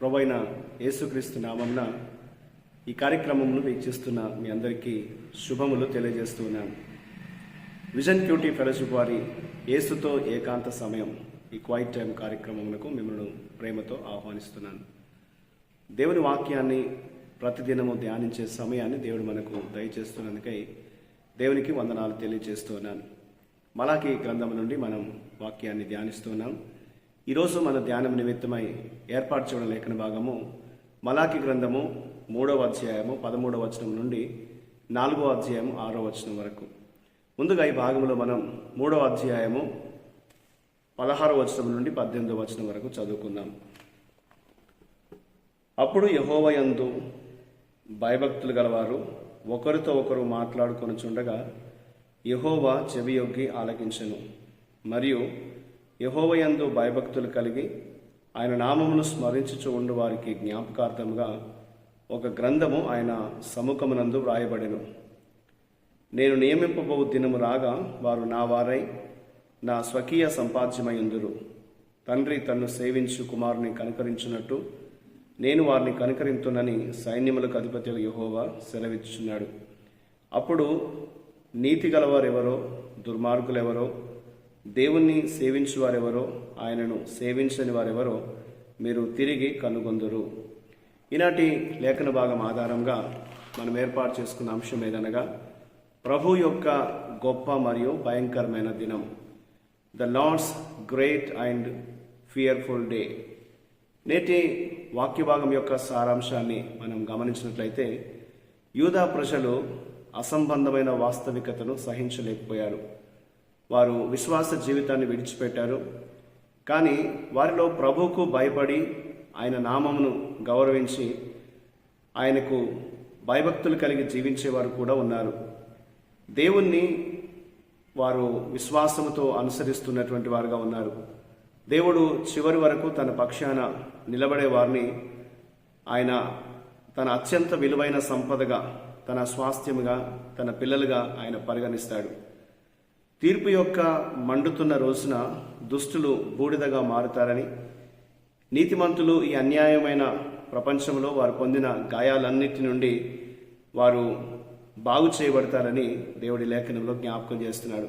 ప్రభువైన యేసుక్రీస్తు నామమున ఈ కార్యక్రమమును వీక్షిస్తున్న మీ అందరికీ శుభములు తెలియజేస్తున్నాను. విజన్ క్యూటీ ఫెలోషిప్ వారి యేసుతో ఏకాంత సమయం ఈ క్వైట్ టైం కార్యక్రమమునకు మిమ్మల్ని ప్రేమతో ఆహ్వానిస్తున్నాను. దేవుని వాక్యాన్ని ప్రతిదినము ధ్యానించే సమయాన్ని దేవుడు మనకు దయచేస్తున్నందుకై దేవునికి వందనాలు తెలియజేస్తున్నాను. మలాకీ గ్రంథం నుండి మనం వాక్యాన్ని ధ్యానిస్తున్నాం. ఈరోజు మన ధ్యానం నిమిత్తమై ఏర్పాటు చేయడం లేఖన భాగము మలాకీ గ్రంథము 3వ అధ్యాయము 13వ వచనం నుండి 4వ అధ్యాయము 6వ వచనం వరకు. ముందుగా ఈ భాగంలో మనం 3వ అధ్యాయము 16వ వచనం నుండి 18వ వచనం వరకు చదువుకుందాం. అప్పుడు యెహోవా యందు భయభక్తులు గలవారు ఒకరితో ఒకరు మాట్లాడుకొనుచుండగా యెహోవా చెవియొగ్గి ఆలకించెను. మరియు యెహోవా యందు భయభక్తులు కలిగి ఆయన నామమును స్మరించుచు ఉండు వారికి జ్ఞాపకార్థముగా ఒక గ్రంథము ఆయన సముఖమునందు వ్రాయబడెను. నేను నియమింపబో దినము రాగా వారు నా వారై నా స్వకీయ సంపాద్యమయుందురు. తండ్రి తన్ను సేవించు కుమారుని కనుకరించున్నట్టు నేను వారిని కనుకరింతునని సైన్యములకు అధిపతి యెహోవా సెలవిచ్చుచున్నాడు. అప్పుడు నీతి గలవారెవరో దుర్మార్గులెవరో దేవుణ్ణి సేవించువారెవరో ఆయనను సేవించని వారెవరో మీరు తిరిగి కనుగొందురు. ఈనాటి లేఖన భాగం ఆధారంగా మనం ఏర్పాటు చేసుకున్న అంశం ఏదనగా ప్రభు యొక్క గొప్ప మరియు భయంకరమైన దినం, the Lord's great and fearful day. నేటి వాక్య భాగం యొక్క సారాంశాన్ని మనం గమనించినట్లయితే యూదా ప్రజలు అసంబంధమైన వాస్తవికతను సహించలేకపోయారు. వారు విశ్వాస జీవితాన్ని విడిచిపెట్టారు. కానీ వారిలో ప్రభువుకు భయపడి ఆయన నామమును గౌరవించి ఆయనకు భయభక్తులు కలిగి జీవించేవారు కూడా ఉన్నారు. దేవుణ్ణి వారు విశ్వాసముతో అనుసరిస్తున్నటువంటి వారుగా ఉన్నారు. దేవుడు చివరి వరకు తన పక్షాన నిలబడే వారిని ఆయన తన అత్యంత విలువైన సంపదగా, తన స్వాస్థ్యముగా, తన పిల్లలుగా ఆయన పరిగణిస్తాడు. తీర్పు యొక్క మండుతున్న రోజున దుష్టులు బూడిదగా మారుతారని, నీతిమంతులు ఈ అన్యాయమైన ప్రపంచంలో వారు పొందిన గాయాలన్నిటి నుండి వారు బాగు చేయబడతారని దేవుడి లేఖనంలో జ్ఞాపకం చేస్తున్నాడు.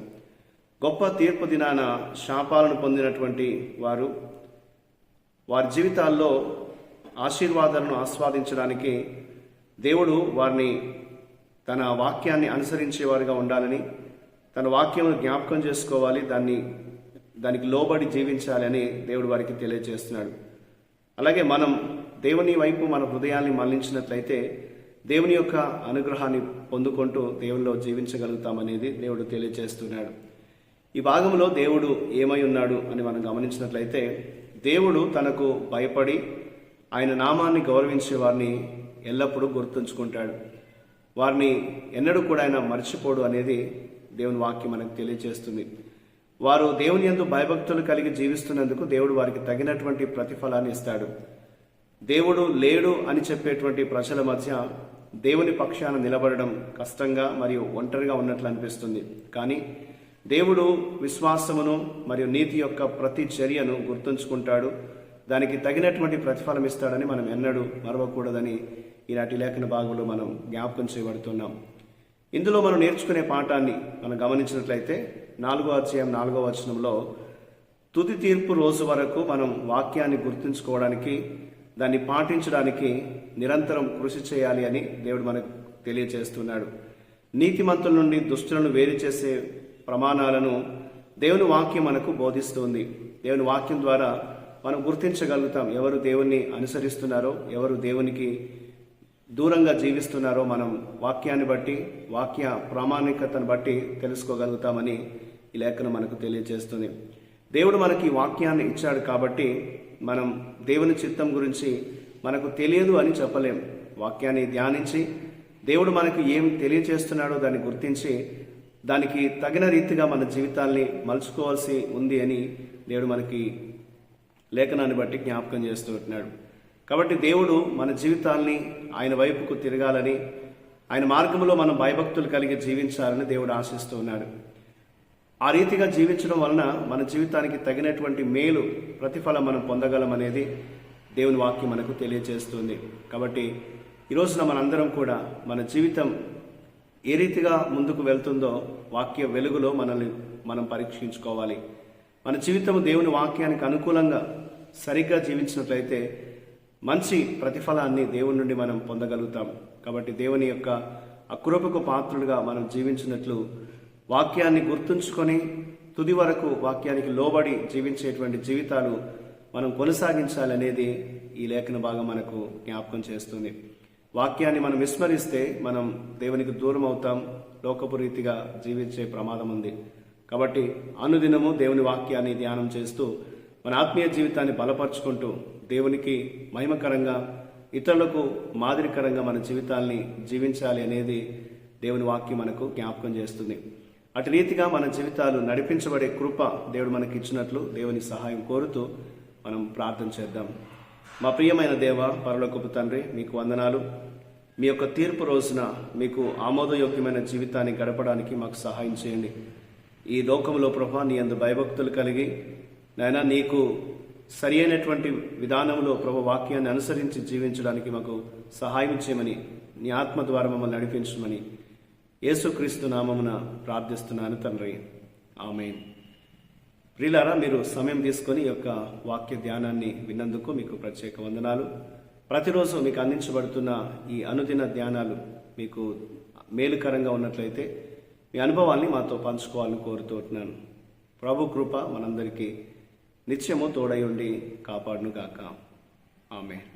గొప్ప తీర్పు దినాన శాపాలను పొందినటువంటి వారు వారి జీవితాల్లో ఆశీర్వాదాలను ఆస్వాదించడానికి దేవుడు వారిని తన వాక్యాన్ని అనుసరించేవారుగా ఉండాలని, తన వాక్యమును జ్ఞాపకం చేసుకోవాలి, దానికి లోబడి జీవించాలి అని దేవుడు వారికి తెలియజేస్తున్నాడు. అలాగే మనం దేవుని వైపు మన హృదయాన్ని మళ్లించినట్లయితే దేవుని యొక్క అనుగ్రహాన్ని పొందుకుంటూ దేవునిలో జీవించగలుగుతామనేది దేవుడు తెలియజేస్తున్నాడు. ఈ భాగంలో దేవుడు ఏమై ఉన్నాడు అని మనం గమనించినట్లయితే దేవుడు తనకు భయపడి ఆయన నామాన్ని గౌరవించే వారిని ఎల్లప్పుడూ గుర్తుంచుకుంటాడు. వారిని ఎన్నడూ కూడా ఆయన మర్చిపోడు అనేది దేవుని వాక్యం మనకు తెలియజేస్తుంది. వారు దేవుని యందు భయభక్తులు కలిగి జీవిస్తున్నందుకు దేవుడు వారికి తగినటువంటి ప్రతిఫలాన్ని ఇస్తాడు. దేవుడు లేడు అని చెప్పేటువంటి ప్రజల మధ్య దేవుని పక్షాన నిలబడడం కష్టంగా మరియు ఒంటరిగా ఉన్నట్లు అనిపిస్తుంది. కానీ దేవుడు విశ్వాసమును మరియు నీతి యొక్క ప్రతి చర్యను గుర్తుంచుకుంటాడు, దానికి తగినటువంటి ప్రతిఫలం ఇస్తాడని మనం ఎన్నడూ మరవకూడదని ఈనాటి లేఖన భాగంలో మనం జ్ఞాపకం చేయబడుతున్నాం. ఇందులో మనం నేర్చుకునే పాఠాన్ని మనం గమనించినట్లయితే 4వ అధ్యాయం 4వ వచనంలో తుది తీర్పు రోజు వరకు మనం వాక్యాన్ని గుర్తుంచుకోవడానికి, దాన్ని పాటించడానికి నిరంతరం కృషి చేయాలి అని దేవుడు మనకు తెలియజేస్తున్నాడు. నీతిమంతుల నుండి దుష్టులను వేరు చేసే ప్రమాణాలను దేవుని వాక్యం మనకు బోధిస్తుంది. దేవుని వాక్యం ద్వారా మనం గుర్తించగలుగుతాం ఎవరు దేవుణ్ణి అనుసరిస్తున్నారో, ఎవరు దేవునికి దూరంగా జీవిస్తున్నారో మనం వాక్యాన్ని బట్టి, వాక్య ప్రామాణికతను బట్టి తెలుసుకోగలుగుతామని ఈ లేఖనం మనకు తెలియజేస్తుంది. దేవుడు మనకి వాక్యాన్ని ఇచ్చాడు కాబట్టి మనం దేవుని చిత్తం గురించి మనకు తెలియదు అని చెప్పలేం. వాక్యాన్ని ధ్యానించి దేవుడు మనకు ఏం తెలియజేస్తున్నాడో దాన్ని గుర్తించి దానికి తగిన రీతిగా మన జీవితాల్ని మలుచుకోవాల్సి ఉంది అని దేవుడు మనకి లేఖనాన్ని బట్టి జ్ఞాపకం చేస్తూ ఉంటున్నాడు. కాబట్టి దేవుడు మన జీవితాల్ని ఆయన వైపుకు తిరగాలని, ఆయన మార్గంలో మనం భయభక్తులు కలిగి జీవించాలని దేవుడు ఆశిస్తూ ఉన్నాడు. ఆ రీతిగా జీవించడం వలన మన జీవితానికి తగినటువంటి మేలు ప్రతిఫలం మనం పొందగలం అనేది దేవుని వాక్యం మనకు తెలియజేస్తుంది. కాబట్టి ఈ రోజున మనందరం కూడా మన జీవితం ఏ రీతిగా ముందుకు వెళ్తుందో వాక్య వెలుగులో మనం పరీక్షించుకోవాలి. మన జీవితం దేవుని వాక్యానికి అనుకూలంగా సరిగ్గా జీవించినట్లయితే మంచి ప్రతిఫలాన్ని దేవుని నుండి మనం పొందగలుగుతాం. కాబట్టి దేవుని యొక్క అకృపకు పాత్రులుగా మనం జీవించినట్లు వాక్యాన్ని గుర్తుంచుకొని తుది వరకు వాక్యానికి లోబడి జీవించేటువంటి జీవితాలు మనం కొనసాగించాలనేది ఈ లేఖన భాగం మనకు జ్ఞాపకం చేస్తుంది. వాక్యాన్ని మనం విస్మరిస్తే మనం దేవునికి దూరం అవుతాం, లోకపు రీతిగా జీవించే ప్రమాదం ఉంది. కాబట్టి అనుదినము దేవుని వాక్యాన్ని ధ్యానం చేస్తూ మన ఆత్మీయ జీవితాన్ని బలపరుచుకుంటూ దేవునికి మహిమకరంగా ఇతరులకు మాదిరికరంగా మన జీవితాల్ని జీవించాలి అనేది దేవుని వాక్యం మనకు జ్ఞాపకం చేస్తుంది. అటు రీతిగా మన జీవితాలు నడిపించబడే కృప దేవుడు మనకి ఇచ్చినట్లు దేవుని సహాయం కోరుతూ మనం ప్రార్థన చేద్దాం. మా ప్రియమైన దేవ, పరలోకపు తండ్రి, మీకు వందనాలు. మీ యొక్క తీర్పు రోజున మీకు ఆమోదయోగ్యమైన జీవితాన్ని గడపడానికి మాకు సహాయం చేయండి. ఈ లోకంలో ప్రభా నీ యందు భయభక్తులు కలిగి నాయనా నీకు సరి అయినటువంటి విధానంలో ప్రభు వాక్యాన్ని అనుసరించి జీవించడానికి మాకు సహాయం చేయమని, నీ ఆత్మ ద్వారా మమ్మల్ని నడిపించమని యేసుక్రీస్తు నామమున ప్రార్థిస్తున్నాను తండ్రి. ఆమేన్. ప్రియులారా, మీరు సమయం తీసుకొని ఈ యొక్క వాక్య ధ్యానాన్ని విన్నందుకు మీకు ప్రత్యేక వందనాలు. ప్రతిరోజు మీకు అందించబడుతున్న ఈ అనుదిన ధ్యానాలు మీకు మేలుకరంగా ఉన్నట్లయితే మీ అనుభవాల్ని మాతో పంచుకోవాలని కోరుతున్నాను. ప్రభు కృప మనందరికీ నిత్యము తోడై ఉండి కాపాడును గాక. ఆమేన్.